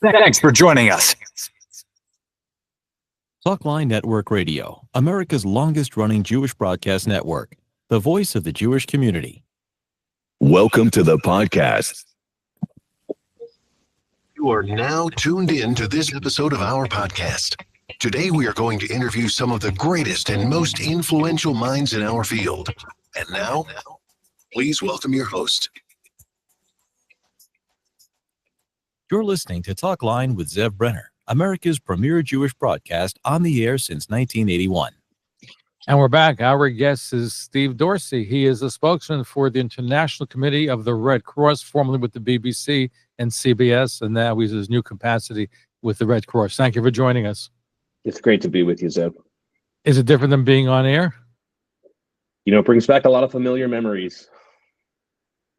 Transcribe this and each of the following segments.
Thanks for joining us. Talkline Network Radio, America's longest-running Jewish broadcast network, the voice of the Jewish community. Welcome to the podcast. You are now tuned in to this episode of our podcast. Today, we are going to interview some of the greatest and most influential minds in our field. And now, please welcome your host. You're listening to Talkline with Zev Brenner, America's premier Jewish broadcast on the air since 1981. And we're back. Our guest is Steve Dorsey. He is a spokesman for the International Committee of the Red Cross, formerly with the BBC and CBS, and now he's his new capacity with the Red Cross. Thank you for joining us. It's great to be with you, Zev. Is it different than being on air? You know, it brings back a lot of familiar memories.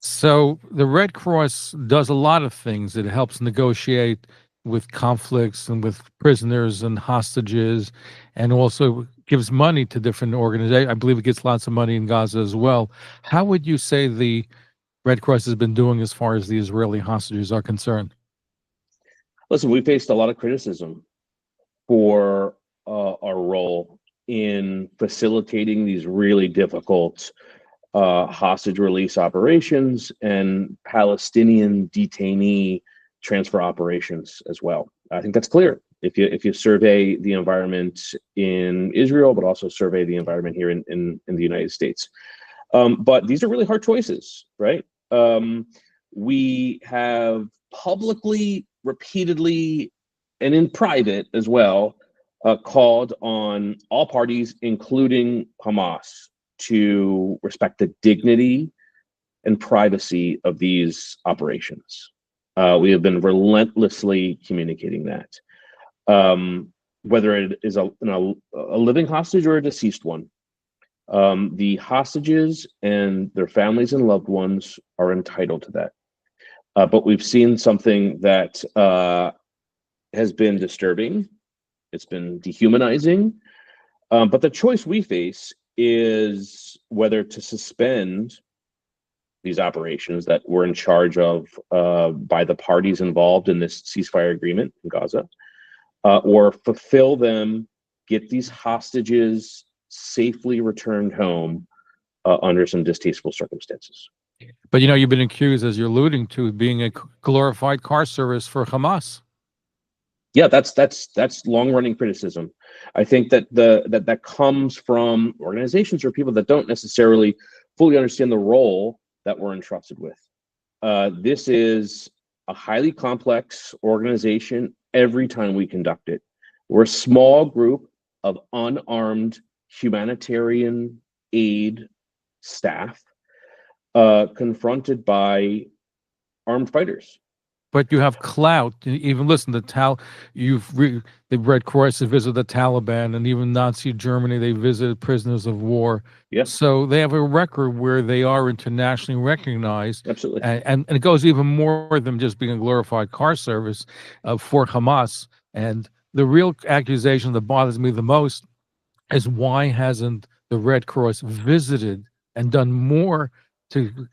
So the Red Cross does a lot of things. It helps negotiate with conflicts and with prisoners and hostages, and also gives money to different organizations. I believe it gets lots of money in Gaza as well. How would you say the Red Cross has been doing as far as the Israeli hostages are concerned? Listen, we faced a lot of criticism for our role in facilitating these really difficult hostage release operations and Palestinian detainee transfer operations as well. I think that's clear. If you survey the environment in Israel, but also survey the environment here in the United States. But these are really hard choices, right? We have publicly, repeatedly, and in private as well, called on all parties, including Hamas, to respect the dignity and privacy of these operations. We have been relentlessly communicating that, whether it is a living hostage or a deceased one. The hostages and their families and loved ones are entitled to that. But we've seen something that has been disturbing. It's been dehumanizing. But the choice we face is whether to suspend these operations that we're in charge of by the parties involved in this ceasefire agreement in Gaza, or fulfill them, get these hostages safely returned home under some distasteful circumstances. But, you know, you've been accused, as you're alluding to, of being a glorified car service for Hamas. Yeah, that's long-running criticism. I think that that comes from organizations or people that don't necessarily fully understand the role that we're entrusted with. This is a highly complex organization every time we conduct it. We're a small group of unarmed humanitarian aid staff confronted by armed fighters. But you have clout. Even listen, the Red Cross has visited the Taliban, and even Nazi Germany, they visited prisoners of war. Yes. So they have a record where they are internationally recognized. Absolutely. And it goes even more than just being a glorified car service for Hamas. And the real accusation that bothers me the most is, why hasn't the Red Cross visited and done more to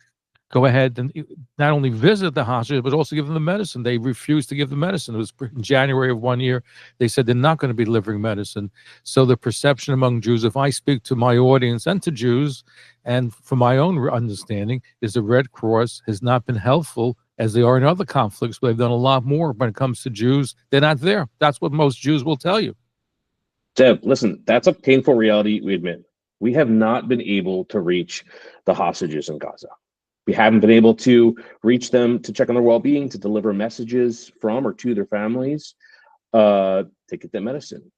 go ahead and not only visit the hostages, but also give them the medicine? They refused to give the medicine. It was in January of one year. They said they're not going to be delivering medicine. So the perception among Jews, if I speak to my audience and to Jews, and from my own understanding, is the Red Cross has not been helpful as they are in other conflicts, but they've done a lot more when it comes to Jews. They're not there. That's what most Jews will tell you. Deb, listen, that's a painful reality, we admit. We have not been able to reach the hostages in Gaza. We haven't been able to reach them to check on their well-being, to deliver messages from or to their families, to get them medicine.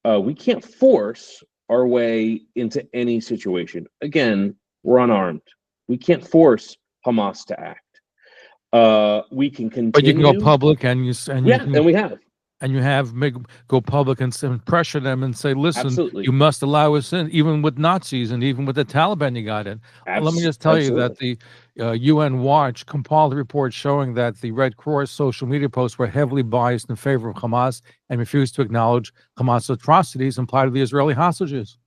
We can't force our way into any situation. Again, we're unarmed. We can't force Hamas to act. We can continue. But you can go public and we have. And you have go public and pressure them and say, listen, Absolutely. You must allow us in, even with Nazis and even with the Taliban you got in. Let me just tell you that the UN Watch compiled a report showing that the Red Cross social media posts were heavily biased in favor of Hamas and refused to acknowledge Hamas atrocities implied to the Israeli hostages.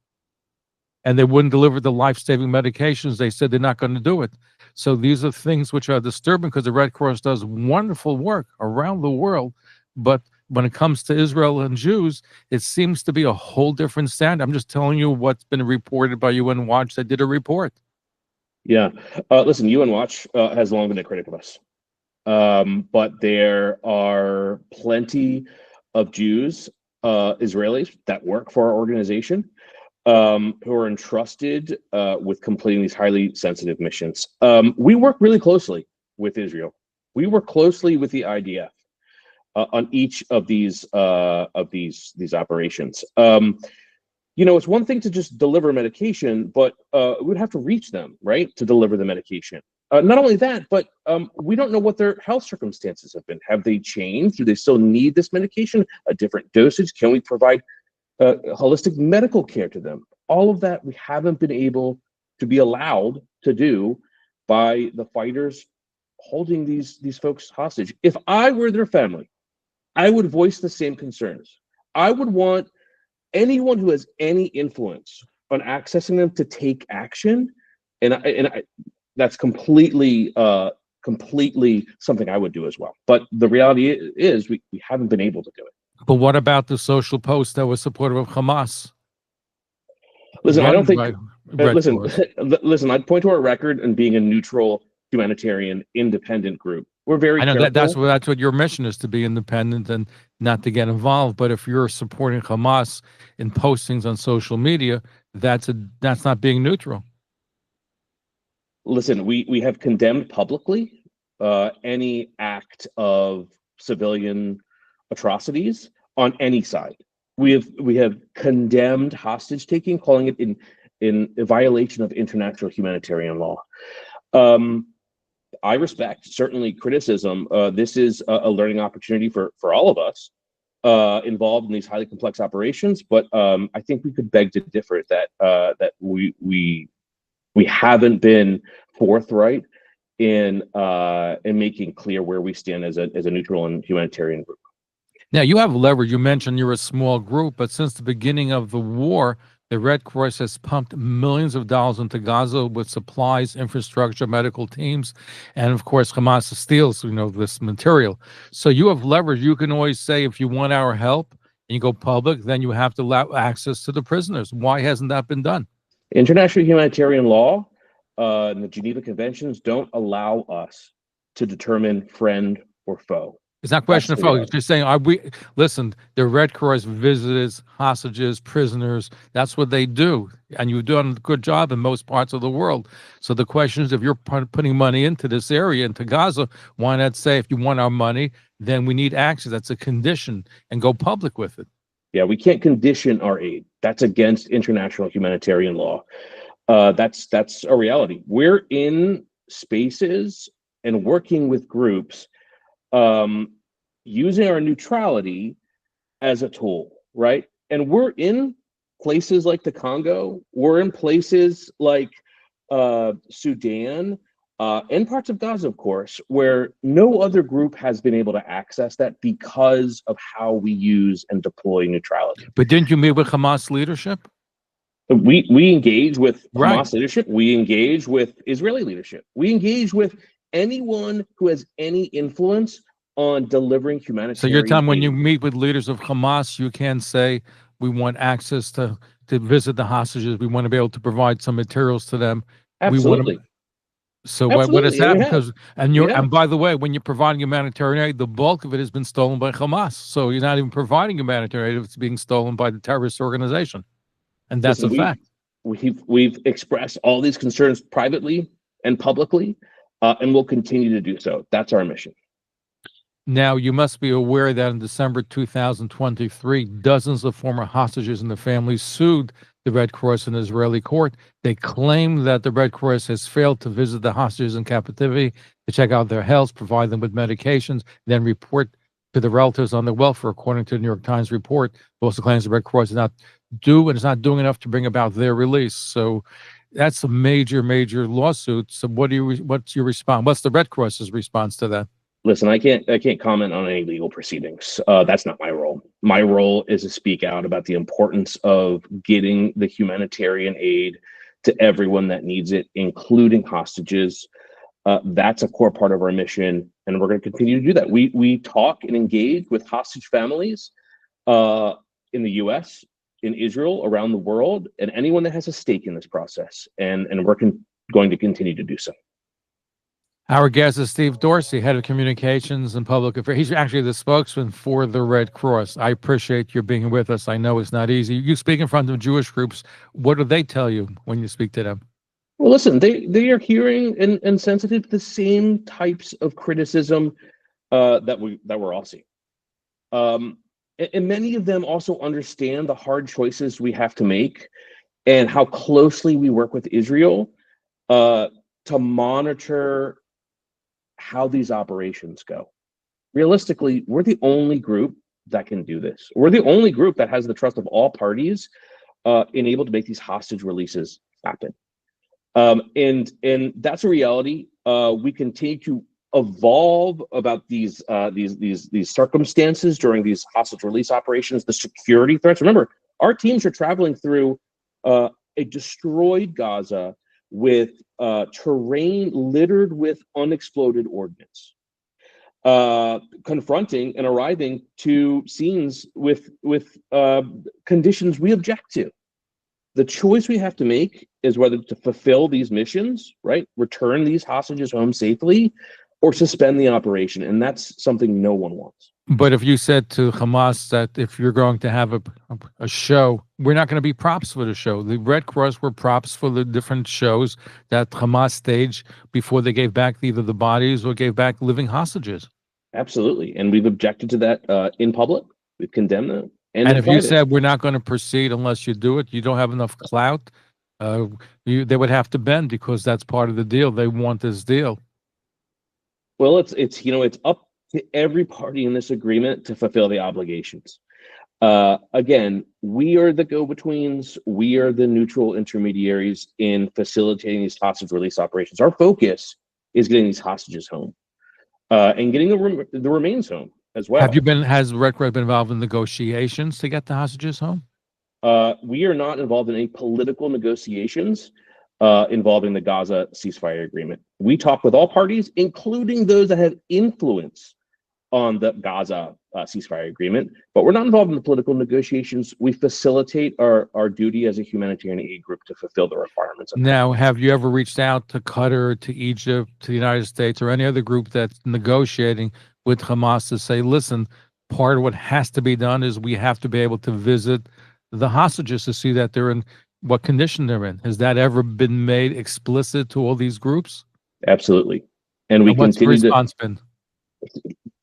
And they wouldn't deliver the life-saving medications. They said they're not going to do it. So these are things which are disturbing, because the Red Cross does wonderful work around the world But when it comes to Israel and Jews, it seems to be a whole different stand. I'm just telling you what's been reported by UN Watch. They did a report. Yeah. Listen, UN Watch has long been a critic of us. But there are plenty of Jews, Israelis that work for our organization, who are entrusted with completing these highly sensitive missions. We work really closely with Israel. We work closely with the IDF on each of these operations. It's one thing to just deliver medication, but we'd have to reach them, right, to deliver the medication. Not only that, but we don't know what their health circumstances have been. Have they changed? Do they still need this medication? A different dosage? Can we provide holistic medical care to them? All of that we haven't been able to be allowed to do by the fighters holding these folks hostage. If I were their family, I would voice the same concerns. I would want anyone who has any influence on accessing them to take action, and that's completely something I would do as well. But the reality is we haven't been able to do it. But what about the social post that was supportive of Hamas? Listen, I don't think. Listen, listen. I'd point to our record and being a neutral, humanitarian, independent group. We're very. I know careful. that's what your mission is, to be independent and not to get involved. But if you're supporting Hamas in postings on social media, that's not being neutral. Listen, we have condemned publicly any act of civilian atrocities on any side. We have condemned hostage taking, calling it in a violation of international humanitarian law. I respect certainly criticism. This is a learning opportunity for all of us involved in these highly complex operations. But I think we could beg to differ that we haven't been forthright in making clear where we stand as a neutral and humanitarian group. Now, you have leverage. You mentioned you're a small group, but since the beginning of the war, the Red Cross has pumped millions of dollars into Gaza with supplies, infrastructure, medical teams, and of course, Hamas steals, this material. So you have leverage. You can always say, if you want our help and you go public, then you have to allow access to the prisoners. Why hasn't that been done? International humanitarian law and the Geneva Conventions don't allow us to determine friend or foe. It's not a question of focus. Just saying, listen, the Red Cross visitors, hostages, prisoners, that's what they do. And you've done a good job in most parts of the world. So the question is, if you're putting money into this area, into Gaza, why not say, if you want our money, then we need access. That's a condition, and go public with it. Yeah, we can't condition our aid. That's against international humanitarian law. That's a reality. We're in spaces and working with groups using our neutrality as a tool, right? And we're in places like the Congo, we're in places like Sudan, and parts of Gaza, of course, where no other group has been able to access that because of how we use and deploy neutrality. But didn't you meet with Hamas leadership? We engage with Hamas leadership. We engage with Israeli leadership. We engage with anyone who has any influence on delivering humanitarian So you're telling me when aid. you meet with leaders of Hamas, you can say, we want access to visit the hostages. We want to be able to provide some materials to them. Absolutely. So Absolutely. what has happened? And Because and by the way, when you're providing humanitarian aid, the bulk of it has been stolen by Hamas. So you're not even providing humanitarian aid; it's being stolen by the terrorist organization, and that's a fact. We've expressed all these concerns privately and publicly, and we'll continue to do so. That's our mission. Now, you must be aware that in December 2023, dozens of former hostages and their families sued the Red Cross in an Israeli court. They claim that the Red Cross has failed to visit the hostages in captivity, to check out their health, provide them with medications, then report to the relatives on their welfare, according to the New York Times report. It also claims the Red Cross is not not doing enough to bring about their release. So that's a major, major lawsuit. So what's your response? What's the Red Cross's response to that? Listen, I can't comment on any legal proceedings. That's not my role. My role is to speak out about the importance of getting the humanitarian aid to everyone that needs it, including hostages. That's a core part of our mission, and we're going to continue to do that. We talk and engage with hostage families in the U.S., in Israel, around the world, and anyone that has a stake in this process, and we're going to continue to do so. Our guest is Steve Dorsey, Head of Communications and Public Affairs. He's actually the spokesman for the Red Cross. I appreciate you being with us. I know it's not easy. You speak in front of Jewish groups. What do they tell you when you speak to them? Well, listen, they are hearing and sensitive to the same types of criticism that we're all seeing. And many of them also understand the hard choices we have to make and how closely we work with Israel to monitor how these operations go. Realistically, we're the only group that can do this. We're the only group that has the trust of all parties able to make these hostage releases happen. And that's a reality. We continue to evolve about these circumstances during these hostage release operations, the security threats. Remember, our teams are traveling through a destroyed Gaza with terrain littered with unexploded ordnance, confronting and arriving to scenes with conditions we object to. The choice we have to make is whether to fulfill these missions, right? Return these hostages home safely, or suspend the operation. And that's something no one wants. But if you said to Hamas that if you're going to have a show, we're not going to be props for the show. The Red Cross were props for the different shows that Hamas staged before they gave back either the bodies or gave back living hostages. Absolutely. And we've objected to that in public. We've condemned them. And if you said we're not going to proceed unless you do it, you don't have enough clout, they would have to bend because that's part of the deal. They want this deal. Well, it's up to every party in this agreement to fulfill the obligations. Again, we are the go-betweens. We are the neutral intermediaries in facilitating these hostage release operations. Our focus is getting these hostages home and getting the remains home as well. Has Red Cross been involved in negotiations to get the hostages home? We are not involved in any political negotiations involving the Gaza ceasefire agreement. We talk with all parties, including those that have influence on the Gaza ceasefire agreement, but we're not involved in the political negotiations. We facilitate our duty as a humanitarian aid group to fulfill the requirements. Now, have you ever reached out to Qatar, to Egypt, to the United States, or any other group that's negotiating with Hamas to say, listen, part of what has to be done is we have to be able to visit the hostages to see that they're in what condition they're in? Has that ever been made explicit to all these groups? Absolutely. And we what's continue the response been?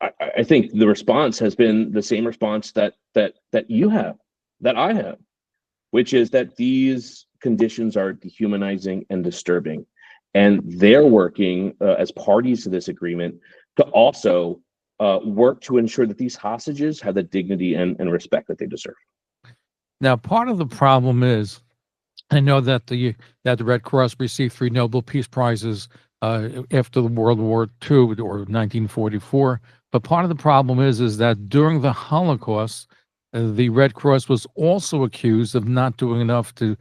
I think the response has been the same response that you have, that I have, which is that these conditions are dehumanizing and disturbing. And they're working as parties to this agreement to also work to ensure that these hostages have the dignity and respect that they deserve. Now, part of the problem is, I know that the Red Cross received 3 Nobel Peace Prizes after World War II or 1944. But part of the problem is that during the Holocaust, the Red Cross was also accused of not doing enough to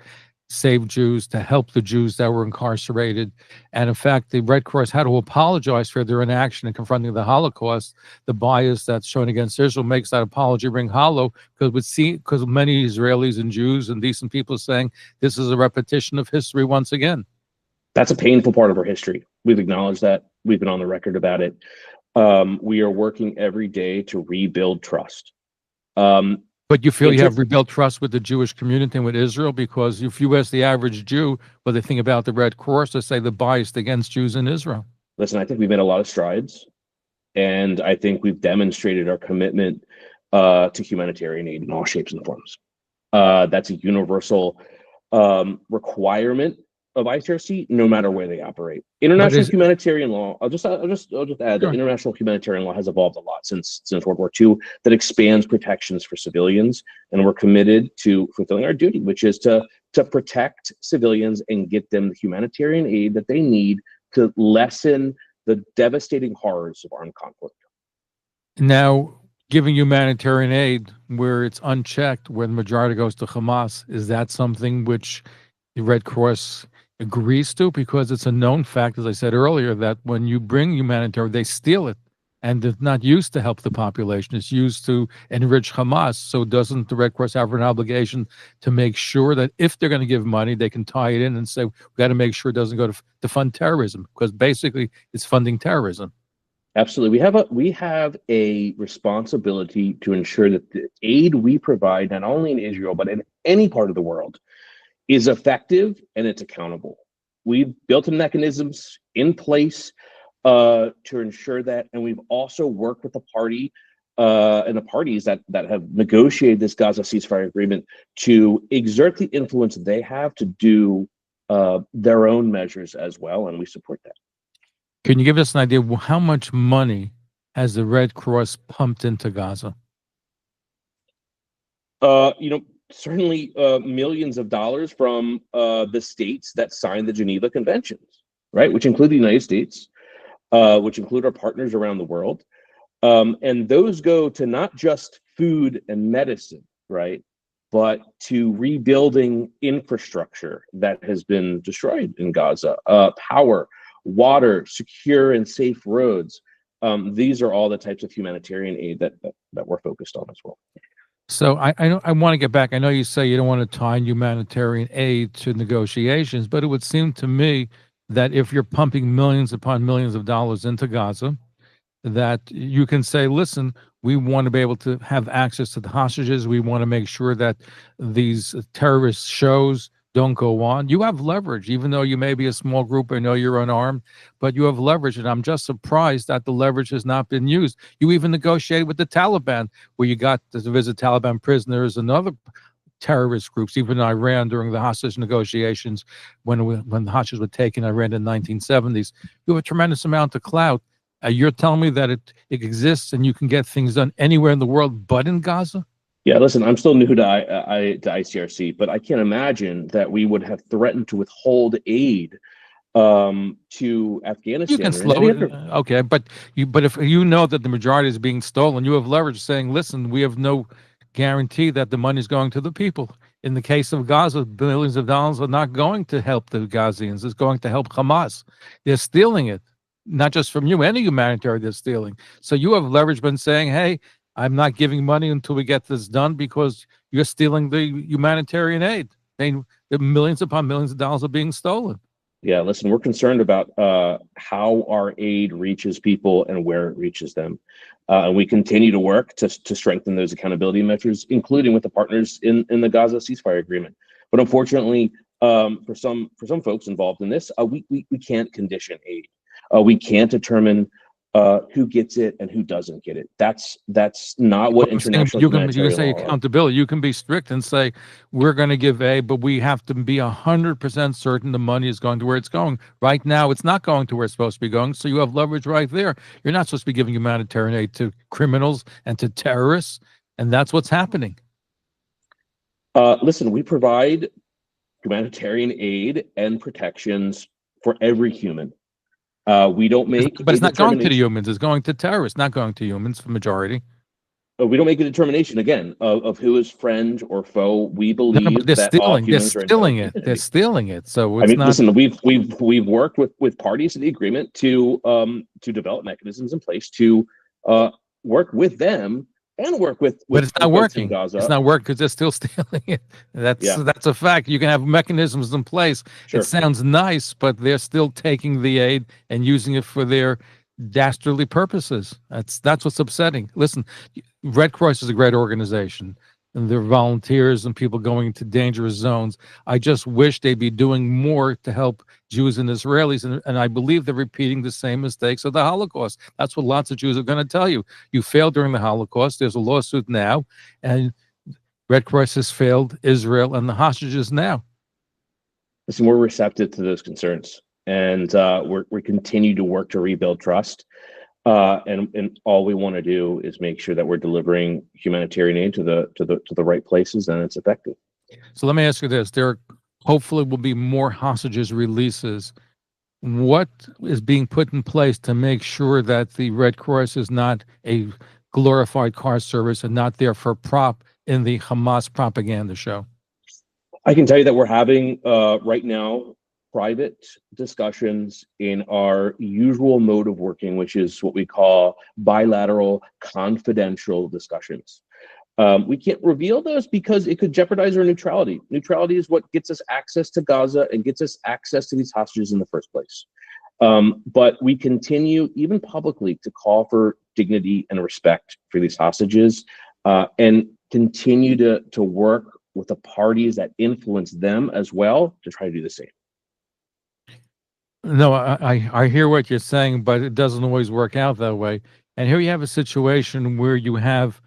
save Jews, to help the Jews that were incarcerated. And in fact, the Red Cross had to apologize for their inaction in confronting the Holocaust. The bias that's shown against Israel makes that apology ring hollow, because many Israelis and Jews and decent people are saying this is a repetition of history once again. That's a painful part of our history. We've acknowledged that. We've been on the record about it. We are working every day to rebuild trust. But you feel you have rebuilt trust with the Jewish community and with Israel? Because if you ask the average Jew what they think about the Red Cross, they say they're biased against Jews in Israel. Listen, I think we've made a lot of strides, and I think we've demonstrated our commitment to humanitarian aid in all shapes and forms. That's a universal requirement of ICRC, no matter where they operate. International humanitarian law. I'll just add that international humanitarian law has evolved a lot since World War II that expands protections for civilians, and we're committed to fulfilling our duty, which is to protect civilians and get them the humanitarian aid that they need to lessen the devastating horrors of armed conflict. Now, giving humanitarian aid where it's unchecked, where the majority goes to Hamas, is that something which the Red Cross agrees to? Because it's a known fact, as I said earlier, that when you bring humanitarian, they steal it. and it's not used to help the population. It's used to enrich Hamas. So doesn't the Red Cross have an obligation to make sure that if they're going to give money, they can tie it in and say, we've got to make sure it doesn't go to fund terrorism, because basically it's funding terrorism. Absolutely. We have a responsibility to ensure that the aid we provide, not only in Israel, but in any part of the world, is effective and it's accountable. We've built in mechanisms in place to ensure that, and we've also worked with the party and the parties that have negotiated this Gaza ceasefire agreement to exert the influence they have to do their own measures as well, and we support that. Can you give us an idea of how much money has the Red Cross pumped into Gaza? Certainly millions of dollars from the states that signed the Geneva Conventions, right? Which include the United States, which include our partners around the world. And those go to not just food and medicine, right? But to rebuilding infrastructure that has been destroyed in Gaza, power, water, secure and safe roads. These are all the types of humanitarian aid that we're focused on as well. So I want to get back. I know you say you don't want to tie humanitarian aid to negotiations, but it would seem to me that if you're pumping millions upon millions of dollars into Gaza, that you can say, listen, we want to be able to have access to the hostages. We want to make sure that these terrorist shows don't go on. You have leverage, even though you may be a small group. I know you're unarmed, but you have leverage, and I'm just surprised that the leverage has not been used. You even negotiated with the Taliban, where you got to visit Taliban prisoners and other terrorist groups, even in Iran during the hostage negotiations when the hostages were taken in Iran in the 1970s. You have a tremendous amount of clout. You're telling me that it exists and you can get things done anywhere in the world but in Gaza? Yeah, listen, I'm still new to ICRC, but I can't imagine that we would have threatened to withhold aid to Afghanistan. You can slow it, okay, but if you know that the majority is being stolen, you have leverage saying, listen, we have no guarantee that the money is going to the people. In the case of Gaza, billions of dollars are not going to help the Gazians. It's going to help Hamas. They're stealing it, not just from you, any humanitarian they're stealing. So you have leverage been saying, hey, I'm not giving money until we get this done because you're stealing the humanitarian aid. The millions upon millions of dollars are being stolen. Yeah, listen, we're concerned about how our aid reaches people and where it reaches them. And we continue to work to strengthen those accountability measures, including with the partners in the Gaza ceasefire agreement. But unfortunately, for some folks involved in this, we can't condition aid. We can't determine who gets it and who doesn't get it. That's not what international humanitarian you can say accountability. You can be strict and say we're going to give aid, but we have to be 100% certain the money is going to where it's going. Right now, it's not going to where it's supposed to be going. So you have leverage right there. You're not supposed to be giving humanitarian aid to criminals and to terrorists, and that's what's happening. Listen, we provide humanitarian aid and protections for every human. We don't make, but it's not going to the humans. It's going to terrorists, not going to humans for majority. We don't make a determination again of who is friend or foe. We believe they're stealing. They're stealing it. They're stealing it. So it's not. Listen, we've worked with parties to the agreement to develop mechanisms in place to work with them and work with but it's not working. Gaza. It's not working because they're still stealing it. That's a fact. You can have mechanisms in place. Sure. It sounds nice, but they're still taking the aid and using it for their dastardly purposes. That's what's upsetting. Listen, Red Cross is a great organization, and they're volunteers and people going into dangerous zones. I just wish they'd be doing more to help Jews and Israelis, and I believe they're repeating the same mistakes of the Holocaust. That's what lots of Jews are going to tell you. You failed during the Holocaust. There's a lawsuit now, and Red Cross has failed Israel and the hostages now. Listen, we're receptive to those concerns, and we continue to work to rebuild trust. And all we want to do is make sure that we're delivering humanitarian aid to the right places and it's effective. So let me ask you this: there hopefully will be more hostages releases. What is being put in place to make sure that the Red Cross is not a glorified car service and not there for prop in the Hamas propaganda show? I can tell you that we're having right now private discussions in our usual mode of working, which is what we call bilateral confidential discussions. We can't reveal those because it could jeopardize our neutrality. Neutrality is what gets us access to Gaza and gets us access to these hostages in the first place. But we continue, even publicly, to call for dignity and respect for these hostages, and continue to work with the parties that influence them as well to try to do the same. No, I hear what you're saying, but it doesn't always work out that way. And here you have a situation where you have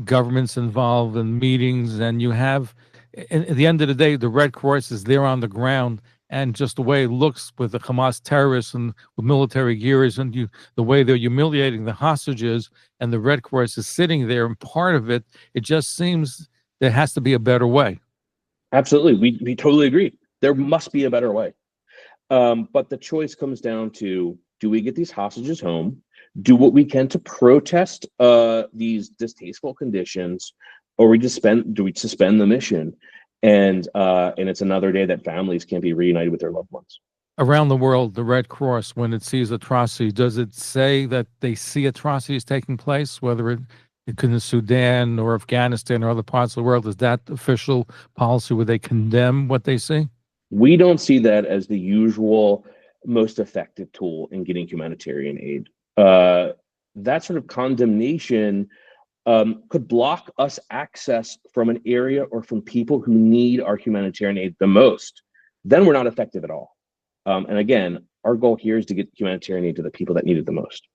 governments involved in meetings, and you have, at the end of the day, the Red Cross is there on the ground, and just the way it looks with the Hamas terrorists and with military gears, and the way they're humiliating the hostages, and the Red Cross is sitting there, and part of it, it just seems there has to be a better way. Absolutely, we totally agree. There must be a better way. But the choice comes down to, do we get these hostages home, do what we can to protest these distasteful conditions, or do we suspend the mission? And it's another day that families can't be reunited with their loved ones. Around the world, the Red Cross, when it sees atrocity, does it say that they see atrocities taking place, whether it in Sudan or Afghanistan or other parts of the world? Is that official policy where they condemn what they see? We don't see that as the usual most effective tool in getting humanitarian aid. That sort of condemnation could block us access from an area or from people who need our humanitarian aid the most. Then we're not effective at all. And again, our goal here is to get humanitarian aid to the people that need it the most.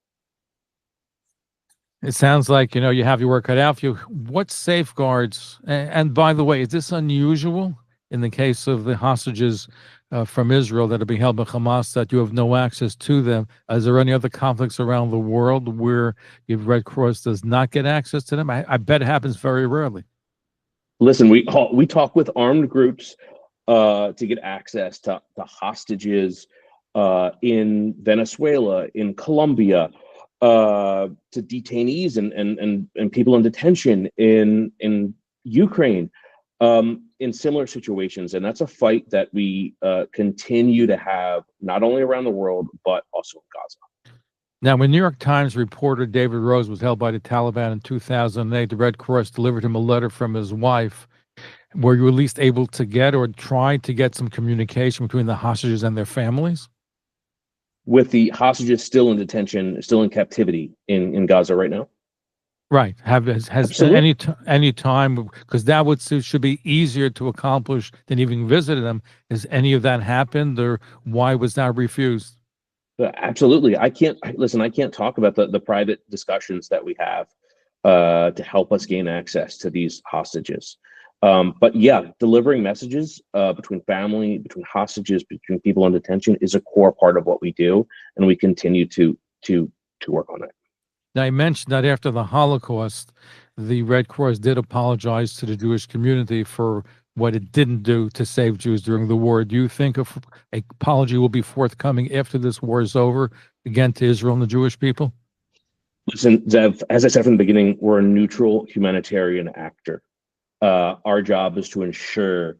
It sounds like, you have your work cut out for you. What safeguards, and by the way, is this unusual in the case of the hostages from Israel that are being held by Hamas, that you have no access to them? Is there any other conflicts around the world where the Red Cross does not get access to them? I bet it happens very rarely. Listen, we talk with armed groups to get access to hostages in Venezuela, in Colombia, to detainees and people in detention in Ukraine, in similar situations. And that's a fight that we continue to have, not only around the world, but also in Gaza. Now, when New York Times reporter David Rose was held by the Taliban in 2008, the Red Cross delivered him a letter from his wife. Were you at least able to get or try to get some communication between the hostages and their families? With the hostages still in detention, still in captivity in Gaza right now? Right. Has any time, because that should be easier to accomplish than even visiting them. Has any of that happened, or why was that refused? Absolutely. I can't talk about the private discussions that we have to help us gain access to these hostages. But yeah, delivering messages between family, between hostages, between people in detention is a core part of what we do, and we continue to work on it. Now, I mentioned that after the Holocaust, the Red Cross did apologize to the Jewish community for what it didn't do to save Jews during the war. Do you think an apology will be forthcoming after this war is over, again, to Israel and the Jewish people? Listen, Zev, as I said from the beginning, we're a neutral humanitarian actor. Our job is to ensure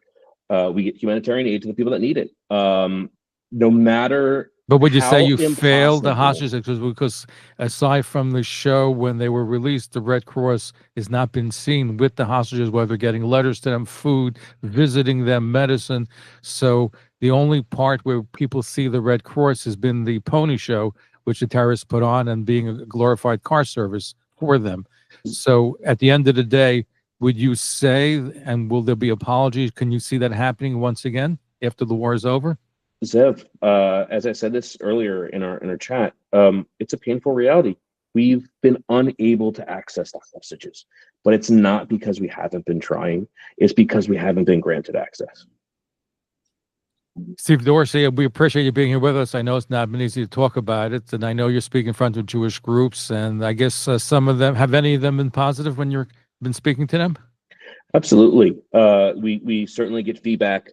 we get humanitarian aid to the people that need it. No matter. But would you say you failed the hostages? Because aside from the show, when they were released, the Red Cross has not been seen with the hostages, whether getting letters to them, food, visiting them, medicine. So the only part where people see the Red Cross has been the pony show, which the terrorists put on, and being a glorified car service for them. So at the end of the day, would you say, and will there be apologies? Can you see that happening once again after the war is over? Zev, as I said this earlier in our chat, it's a painful reality. We've been unable to access the hostages, but it's not because we haven't been trying. It's because we haven't been granted access. Steve Dorsey, we appreciate you being here with us. I know it's not been easy to talk about it, and I know you're speaking in front of Jewish groups, and I guess some of them, have any of them been positive when you've been speaking to them? Absolutely. We certainly get feedback,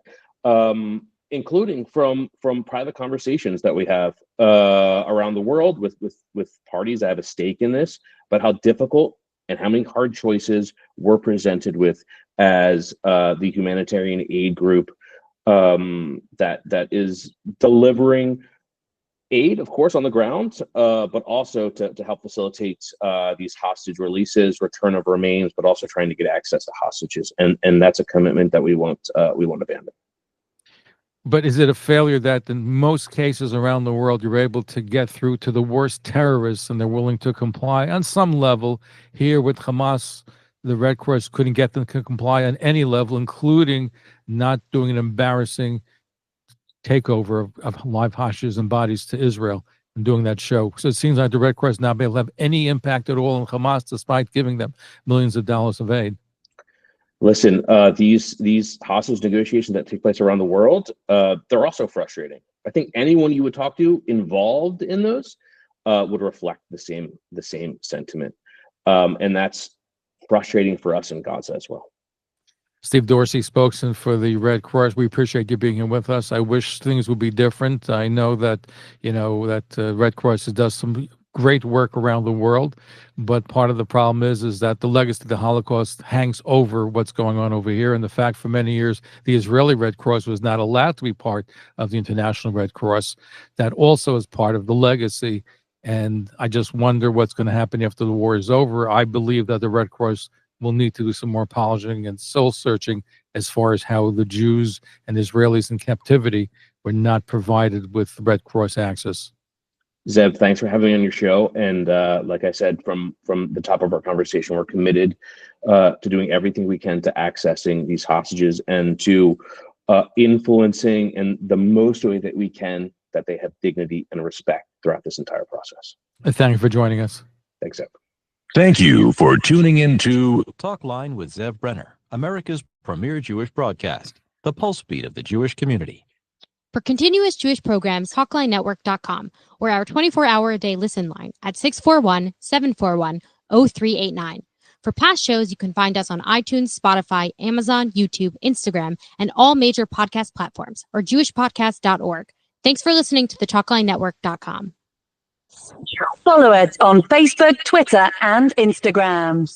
including from private conversations that we have around the world with parties that have a stake in this, but how difficult and how many hard choices we're presented with as the humanitarian aid group that is delivering aid, of course, on the ground, but also to help facilitate these hostage releases, return of remains, but also trying to get access to hostages. And that's a commitment that we won't abandon. But is it a failure that in most cases around the world, you're able to get through to the worst terrorists and they're willing to comply on some level? Here with Hamas, the Red Cross couldn't get them to comply on any level, including not doing an embarrassing takeover of live hostages and bodies to Israel and doing that show. So it seems like the Red Cross now may have any impact at all on Hamas, despite giving them millions of dollars of aid. Listen, these hostage negotiations that take place around the world, they're also frustrating. I think anyone you would talk to involved in those would reflect the same sentiment, and that's frustrating for us in Gaza as well. Steve Dorsey, spokesman for the Red Cross. We appreciate you being here with us. I wish things would be different. I know that Red Cross does some great work around the world, but part of the problem is that the legacy of the Holocaust hangs over what's going on over here. And the fact for many years the Israeli Red Cross was not allowed to be part of the International Red Cross, that also is part of the legacy. And I just wonder what's going to happen after the war is over. I believe that the Red Cross will need to do some more polishing and soul searching as far as how the Jews and Israelis in captivity were not provided with Red Cross access. Zev, thanks for having me on your show. And like I said, from the top of our conversation, we're committed to doing everything we can to accessing these hostages and to influencing in the most way that we can that they have dignity and respect throughout this entire process. Thank you for joining us. Thanks, Zev. Thank you for tuning in to Talkline with Zev Brenner, America's premier Jewish broadcast, the pulse beat of the Jewish community. For continuous Jewish programs, TalklineNetwork.com, or our 24-hour-a-day listen line at 641-741-0389. For past shows, you can find us on iTunes, Spotify, Amazon, YouTube, Instagram, and all major podcast platforms, or jewishpodcast.org. Thanks for listening to the TalklineNetwork.com. Follow us on Facebook, Twitter, and Instagram.